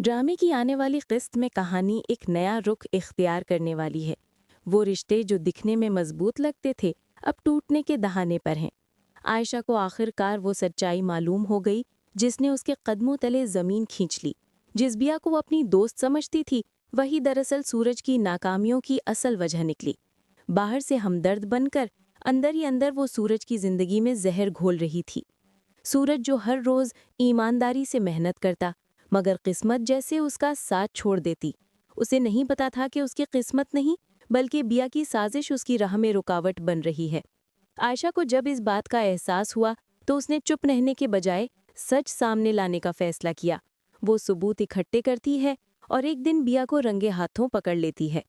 ड्रामे की आने वाली किस्त में कहानी एक नया रुख इख्तियार करने वाली है। वो रिश्ते जो दिखने में मजबूत लगते थे, अब टूटने के दहाने पर हैं। आयशा को आखिरकार वो सच्चाई मालूम हो गई जिसने उसके कदमों तले जमीन खींच ली। जिस बिया को वो अपनी दोस्त समझती थी, वही दरअसल सूरज की नाकामियों की असल वजह निकली। बाहर से हमदर्द बनकर अंदर ही अंदर वो सूरज की जिंदगी में जहर घोल रही थी। सूरज जो हर रोज ईमानदारी से मेहनत करता, मगर किस्मत जैसे उसका साथ छोड़ देती। उसे नहीं पता था कि उसकी किस्मत नहीं, बल्कि बिया की साजिश उसकी राह में रुकावट बन रही है। आयशा को जब इस बात का एहसास हुआ तो उसने चुप रहने के बजाय सच सामने लाने का फैसला किया। वो सबूत इकट्ठे करती है और एक दिन बिया को रंगे हाथों पकड़ लेती है।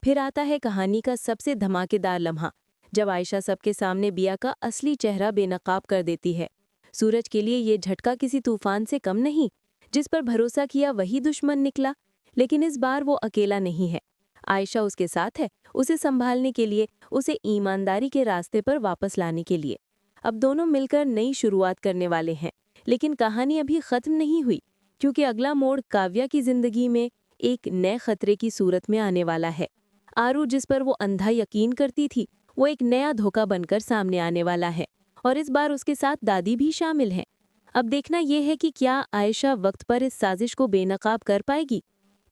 फिर आता है कहानी का सबसे धमाकेदार लम्हा, जब आयशा सबके सामने बिया का असली चेहरा बेनकाब कर देती है। सूरज के लिए ये झटका किसी तूफान से कम नहीं। जिस पर भरोसा किया वही दुश्मन निकला। लेकिन इस बार वो अकेला नहीं है। आयशा उसके साथ है, उसे संभालने के लिए, उसे ईमानदारी के रास्ते पर वापस लाने के लिए। अब दोनों मिलकर नई शुरुआत करने वाले हैं। लेकिन कहानी अभी खत्म नहीं हुई, क्योंकि अगला मोड़ काव्या की जिंदगी में एक नए खतरे की सूरत में आने वाला है। आरू, जिस पर वो अंधा यकीन करती थी, वो एक नया धोखा बनकर सामने आने वाला है। और इस बार उसके साथ दादी भी शामिल हैं। अब देखना यह है कि क्या आयशा वक्त पर इस साजिश को बेनकाब कर पाएगी।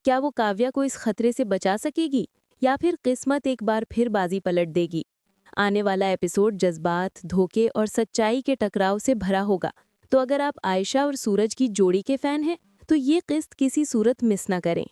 क्या वो काव्या को इस खतरे से बचा सकेगी, या फिर किस्मत एक बार फिर बाजी पलट देगी। आने वाला एपिसोड जज्बात, धोखे और सच्चाई के टकराव से भरा होगा। तो अगर आप आयशा और सूरज की जोड़ी के फैन हैं, तो ये किस्त किसी सूरत मिस ना करें।